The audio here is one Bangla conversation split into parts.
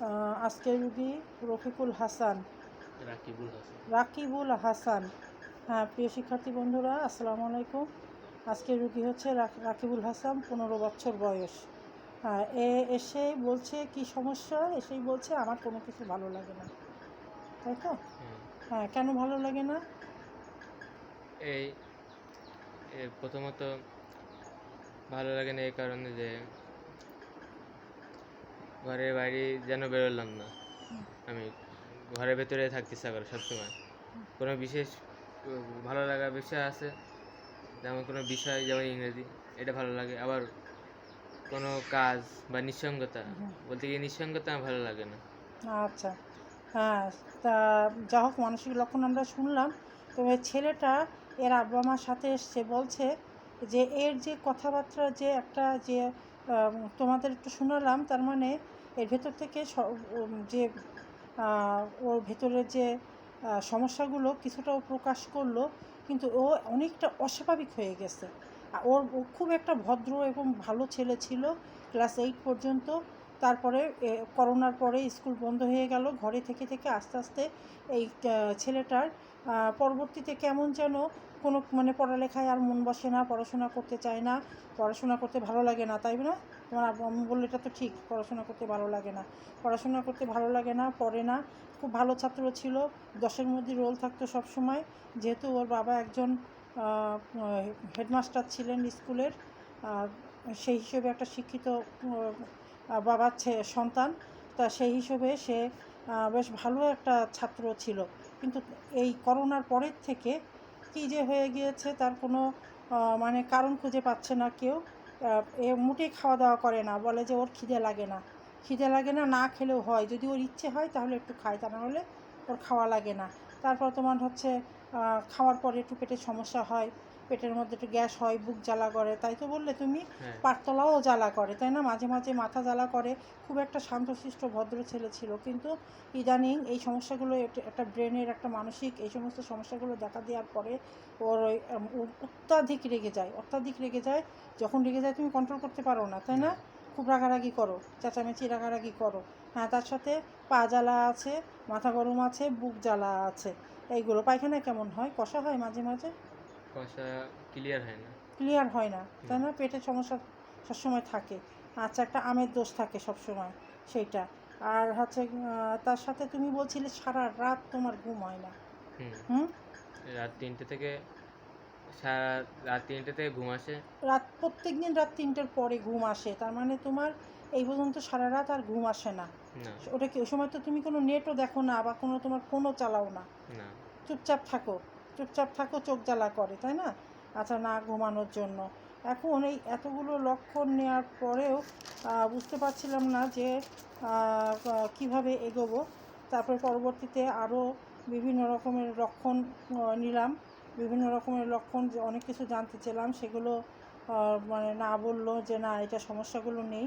আজকের রুগী রফিকুল হাসান, রাকিবুল হাসান। হ্যাঁ, প্রিয় শিক্ষার্থী বন্ধুরা, আসসালামু আলাইকুম। আজকের রুগী হচ্ছে রাকিবুল হাসান, 15 বছর বয়স। এসে বলছে কি সমস্যা, এসেই বলছে আমার কোনো কিছু ভালো লাগে না, তাই তো? হ্যাঁ, কেন ভালো লাগে না? এই প্রথমত ভালো লাগে না এই কারণে যে ঘরের বাইরে যেন বেরোলাম না, আমি ঘরের ভেতরে থাকতে ইচ্ছা করে সবসময়। কোনো বিশেষ ভালো লাগার বিষয় আছে, যেমন কোনো বিষয়, যেমন ইংরেজি, এটা ভালো লাগে। আবার কোনো কাজ বা নিঃসঙ্গতা, বলতে গিয়ে নিঃসঙ্গতা আমার ভালো লাগে না। আচ্ছা, হ্যাঁ, তা যা হোক, মানসিক লক্ষণ আমরা শুনলাম। তবে ছেলেটা এর আব্বা মার সাথে এসছে, বলছে যে এর যে কথাবার্তা, যে একটা যে তোমাদের একটু শোনালাম, তার মানে এর ভেতর থেকে যে ওর ভেতরের যে সমস্যাগুলো কিছুটা ও প্রকাশ করলো, কিন্তু ও অনেকটা অস্বাভাবিক হয়ে গেছে। ও খুব একটা ভদ্র এবং ভালো ছেলে ছিল ক্লাস 8 পর্যন্ত। তারপরে করোনার পরে স্কুল বন্ধ হয়ে গেল, ঘরে থেকে থেকে আস্তে আস্তে এই ছেলেটার পরবর্তীতে কেমন যেন কোনো মানে পড়ালেখায় আর মন বসে না, পড়াশোনা করতে চায় না, পড়াশোনা করতে ভালো লাগে না, তাই না? তোমার আমি বললে এটা তো ঠিক, পড়াশোনা করতে ভালো লাগে না, পড়াশোনা করতে ভালো লাগে না, পড়ে না। খুব ভালো ছাত্র ছিল, 10-এর মধ্যে রোল থাকতো সব সময়। যেহেতু ওর বাবা একজন হেডমাস্টার ছিলেন স্কুলের, সেই হিসেবে একটা শিক্ষিত বাবার সন্তান, তা সেই হিসেবে সে বেশ ভালো একটা ছাত্র ছিল। কিন্তু এই করোনার পরের থেকে কী যে হয়ে গিয়েছে তার কোনো মানে কারণ খুঁজে পাচ্ছে না কেউ। এ মোটেই খাওয়া দাওয়া করে না, বলে যে ওর খিদে লাগে না, খিদে লাগে না, না খেলেও হয়, যদি ওর ইচ্ছে হয় তাহলে একটু খায়, তা না হলে ওর খাওয়া লাগে না। তারপর তোমার হচ্ছে খাওয়ার পরে একটু পেটের সমস্যা হয়, পেটের মধ্যে একটু গ্যাস হয়, বুক জ্বালা করে, তাই তো বললে তুমি? পাতলাও জ্বালা করে, তাই না? মাঝে মাঝে মাথা জ্বালা করে। খুব একটা শান্তশিষ্ট ভদ্র ছেলে ছিল, কিন্তু ইদানিং এই সমস্যাগুলো, একটা ব্রেনের একটা মানসিক এই সমস্ত সমস্যাগুলো দেখা দেওয়ার পরে ওর ওই অত্যাধিক রেগে যায়, অত্যাধিক রেগে যায়। যখন রেগে যায় তুমি কন্ট্রোল করতে পারো না, তাই না? খুব রাগারাগি করো, চেঁচামেচি রাগারাগি করো। হ্যাঁ, তার সাথে পা জ্বালা আছে, মাথা গরম আছে, বুক জ্বালা আছে। এইগুলো পায়খানা কেমন হয়? কষা হয় মাঝে মাঝে? কষা ক্লিয়ার হয় না। ক্লিয়ার হয় না, তাই না? পেটের সমস্যা সবসময় থাকে। আচ্ছা, একটা আমের দোষ থাকে সবসময়, সেইটা। আর হচ্ছে তার সাথে তুমি বলছিলে সারা রাত তোমার ঘুম হয় না। হুম, রাত 3টে থেকে ঘুম আসে। প্রত্যেক দিন রাত 3টের পরে ঘুম আসে, তার মানে তোমার এই পর্যন্ত সারা রাত আর ঘুম আসে না? ওটা কি ওই সময় তো তুমি কোনো নেটও দেখো না, বা কোনো তোমার ফোনও চালাও না, চুপচাপ থাকো, চুপচাপ থাকো, চোখ জ্বালা করে, তাই না? আচ্ছা, না ঘুমানোর জন্য। এখন এই এতগুলো লক্ষণ নেওয়ার পরেও বুঝতে পারছিলাম না যে কিভাবে এগোবো। তারপরে পরবর্তীতে আরও বিভিন্ন রকমের লক্ষণ নিলাম, বিভিন্ন রকমের লক্ষণ, যে অনেক কিছু জানতে চাইলাম, সেগুলো মানে না বললো যে না এটা সমস্যাগুলো নেই।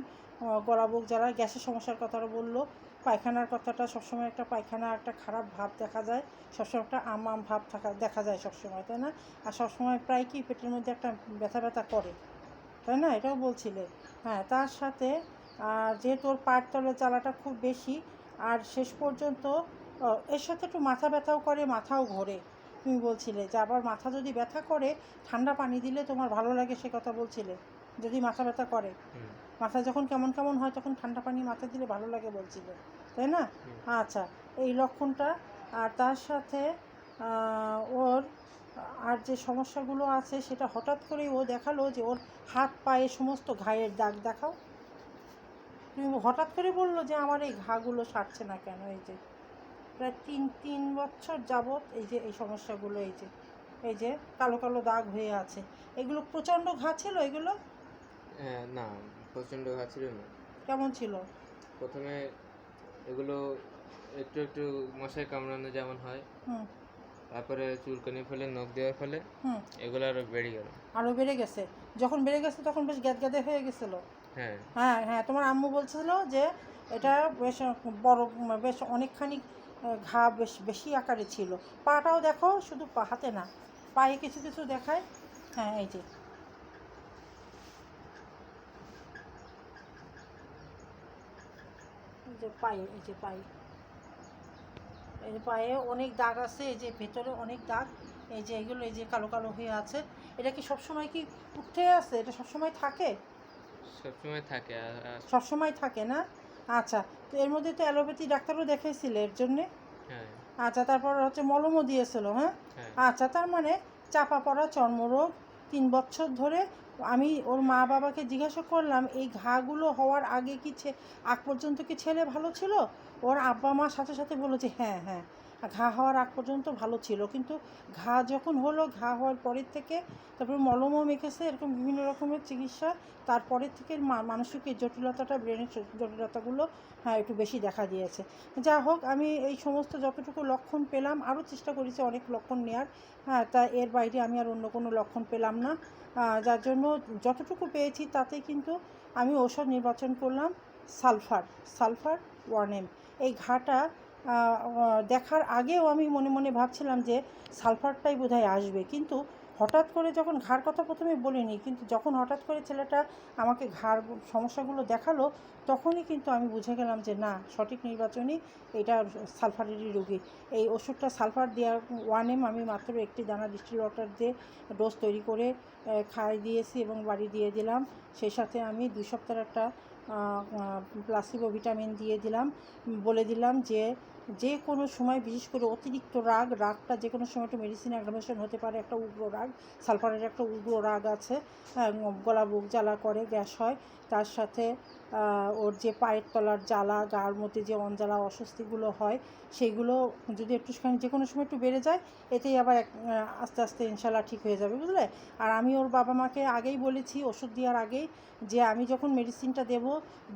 গলা বুক জ্বালা, গ্যাসের সমস্যার কথাটা বললো, পায়খানার কথাটা, সবসময় একটা পায়খানা, একটা খারাপ ভাব দেখা যায়, সবসময় একটা আম ভাব দেখা যায় সবসময়, তাই না? আর সবসময় প্রায় কি পেটের মধ্যে একটা ব্যথা ব্যথা করে, তাই না? এটাও বলছিলে। হ্যাঁ, তার সাথে যেহেতু ওর পায়ের তলের জ্বালাটা খুব বেশি, আর শেষ পর্যন্ত এর সাথে একটু মাথা ব্যথাও করে, মাথাও ঘোরে। তুমি বলছিলে যে আবার মাথা যদি ব্যথা করে ঠান্ডা পানি দিলে তোমার ভালো লাগে, সে কথা বলছিলে। যদি মাথা ব্যথা করে, মাথা যখন কেমন কেমন হয় তখন ঠান্ডা পানি মাথা দিলে ভালো লাগে বলছিলে, তাই না? আচ্ছা, এই লক্ষণটা। আর তার সাথে ওর আর যে সমস্যাগুলো আছে, সেটা হঠাৎ করেই ও দেখালো যে ওর হাত পায়ে সমস্ত ঘায়ের দাগ দেখাও। তুমি হঠাৎ করে বললো যে আমার এই ঘাগুলো সারছে না কেন। এই যে প্রায় তিন বছর যাবৎ এই যে এই সমস্যাগুলো, এই যে কালো কালো দাগ হয়ে আছে, এগুলো প্রচণ্ড ঘা ছিল এগুলো? না, প্রচণ্ড ঘা ছিল না। কেমন ছিল? প্রথমে এগুলো একটু একটু মশায় কামড়ানো যেমন হয়, তারপরে চুলকানি ফেলে, নখ দেওয়ার ফলে এগুলো আরো বেড়ে গেল, আরও বেড়ে গেছে। যখন বেড়ে গেছে তখন বেশ গ্যাদগ্যাদে হয়ে গেছিলো। হ্যাঁ হ্যাঁ, তোমার আম্মু বলছিল যে এটা বেশ বড়, বেশ অনেকখানি ঘা বেশি আকারে ছিল। পাটাও দেখো, শুধু হাতে না, পায়ে কিছু কিছু দেখায়। হ্যাঁ, এই যে যে পায়ে, এই যে পায়ে, এই যে পায়ে অনেক দাগ আছে, এই যে ভেতরে অনেক দাগ, এই যে এগুলো এই যে কালো কালো হয়ে আছে। এটা কি সবসময় কি উঠে আছে? এটা সবসময় থাকে? সবসময় থাকে। সবসময় থাকে না? আচ্ছা, তো এর মধ্যে তো অ্যালোপ্যাথি ডাক্তারও দেখাইছিলে এর জন্যে? হ্যাঁ। আচ্ছা, তারপর হচ্ছে মলমও দিয়েছিল, হ্যাঁ? হ্যাঁ। আচ্ছা, তার মানে চাপা পড়া চর্মরোগ 3 বছর ধরে। আমি ওর মা বাবাকে জিজ্ঞাসা করলাম এই ঘাগুলো হওয়ার আগে কি আগ পর্যন্ত কি ছেলে ভালো ছিল? ওর আব্বা মা সাথে সাথে বললো যে হ্যাঁ হ্যাঁ, ঘা হওয়ার আগ পর্যন্ত ভালো ছিল, কিন্তু ঘা যখন হলো, ঘা হওয়ার পরের থেকে তারপরে মলমও মেখেছে, এরকম বিভিন্ন রকমের চিকিৎসা। তারপরের থেকে মানসিক এই জটিলতাটা, ব্রেনের জটিলতাগুলো হ্যাঁ একটু বেশি দেখা দিয়েছে। যা হোক, আমি এই সমস্ত যতটুকু লক্ষণ পেলাম, আরও চেষ্টা করেছি অনেক লক্ষণ নেওয়ার, হ্যাঁ, তা এর বাইরে আমি আর অন্য কোনো লক্ষণ পেলাম না। যার জন্য যতটুকু পেয়েছি তাতে কিন্তু আমি ঔষধ নির্বাচন করলাম সালফার 1M। এই ঘাটা দেখার আগেও আমি মনে মনে ভাবছিলাম যে সালফারটাই বোধহয় আসবে, কিন্তু হঠাৎ করে যখন ঘাড় কথা প্রথমে বলিনি, কিন্তু যখন হঠাৎ করে ছেলেটা আমাকে ঘাড় সমস্যাগুলো দেখালো, তখনই কিন্তু আমি বুঝে গেলাম যে না, সঠিক নির্বাচনই এটা, সালফারেরই রোগী। এই ওষুধটা সালফার দেওয়ার 1M আমি মাত্র একটি দানা ডিস্টিল ওয়াটার দিয়ে ডোজ তৈরি করে খাই দিয়েছি এবং বাড়ি দিয়ে দিলাম। সেই সাথে আমি 2 সপ্তাহের একটা প্লাসিবো ভিটামিন দিয়ে দিলাম। বলে দিলাম যে কোনো সময়, বিশেষ করে অতিরিক্ত রাগটা যে কোনো সময় একটু মেডিসিন অ্যাগ্রাভেশন হতে পারে। একটা উগ্র রাগ, সালফারের একটা উগ্র রাগ আছে, গলা বুক জ্বালা করে, গ্যাস হয়। তার সাথে ওর যে পায়ের তলার জ্বালা, গার মধ্যে যে অঞ্জ্বালা অস্বস্তিগুলো হয়, সেইগুলো যদি একটুখানি যে কোনো সময় একটু বেড়ে যায়, এতেই আবার আস্তে আস্তে ইনশাল্লাহ ঠিক হয়ে যাবে, বুঝলে? আর আমি ওর বাবা মাকে আগেই বলেছি, ওষুধ দেওয়ার আগেই, যে আমি যখন মেডিসিনটা দেব,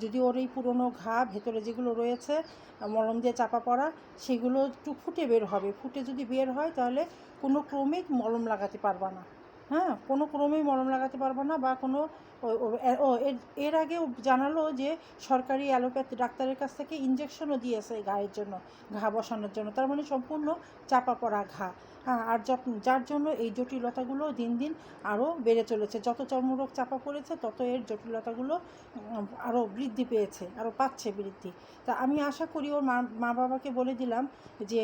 যদি ওর এই পুরনো ঘা ভেতরে যেগুলো রয়েছে মলম দিয়ে চাপা পড়া, সেগুলো একটু ফুটে বের হবে। ফুটে যদি বের হয় তাহলে কোনো ক্রমেই মলম লাগাতে পারবা না, হ্যাঁ, কোনো ক্রমেই মলম লাগাতে পারবো না। বা কোনো এর আগেও জানালো যে সরকারি অ্যালোপ্যাথি ডাক্তারের কাছ থেকে ইঞ্জেকশনও দিয়েছে এই ঘায়ের জন্য, ঘা বসানোর জন্য। তার মানে সম্পূর্ণ চাপা পড়া ঘা, হ্যাঁ। আর যার জন্য এই জটিলতাগুলো দিন দিন আরও বেড়ে চলেছে। যত চর্মরোগ চাপা পড়েছে, তত এর জটিলতাগুলো আরও বৃদ্ধি পেয়েছে, আরও পাচ্ছে বৃদ্ধি। তা আমি আশা করি ওর মা বাবাকে বলে দিলাম যে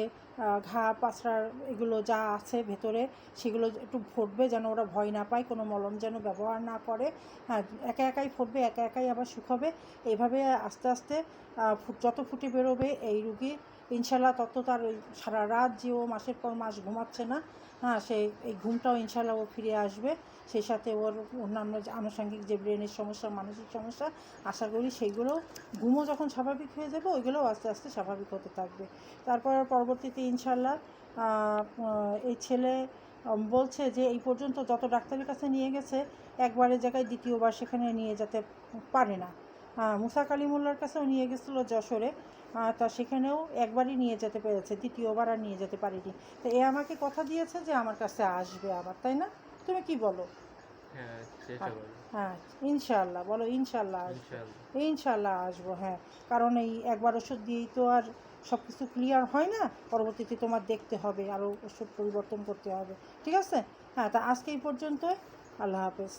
ঘা পাছড়ার এগুলো যা আছে ভেতরে, সেগুলো একটু ফুটবে যেন ওরা ভয় না পায়, কোনো মলম যেন ব্যবহার না করে, হ্যাঁ। একা একাই ফুটবে, একা একাই আবার শুকাবে। এইভাবে আস্তে আস্তে যত ফুটে বেরোবে এই রুগী, ইনশাল্লাহ তত তার ওই সারা রাত যে ও মাসের পর মাস ঘুমাচ্ছে না, হ্যাঁ, এই ঘুমটাও ইনশাল্লাহ ও ফিরে আসবে। সেই সাথে ওর অন্যান্য যে আনুষঙ্গিক যে ব্রেনের সমস্যা, মানসিক সমস্যা, আশা করি সেইগুলো, ঘুমও যখন স্বাভাবিক হয়ে যাবে, ওইগুলোও আস্তে আস্তে স্বাভাবিক হতে থাকবে। তারপর পরবর্তীতে ইনশাল্লাহ এই ছেলে বলছে যে এই পর্যন্ত যত ডাক্তারের কাছে নিয়ে গেছে, একবারের জায়গায় দ্বিতীয়বার সেখানে নিয়ে যেতে পারে না। মুসা কালিমুল্লার কাছেও নিয়ে গেছিলো যশোরে, তা সেখানেও একবারই নিয়ে যেতে পেরেছে, দ্বিতীয়বার আর নিয়ে যেতে পারিনি। তো এ আমাকে কথা দিয়েছে যে আমার কাছে আসবে আবার, তাই না? তুমি কি বলো? হ্যাঁ, ইনশাল্লাহ বলো, ইনশাল্লাহ আসবো, ইনশাল্লাহ আসবো, হ্যাঁ। কারণ এই একবার ওষুধ দিয়েই তো আর সব কিছু ক্লিয়ার হয় না, পরবর্তীতে তোমার দেখতে হবে, আরও ওষুধ পরিবর্তন করতে হবে, ঠিক আছে? হ্যাঁ, তা আজকে এই পর্যন্ত, আল্লাহ হাফেজ।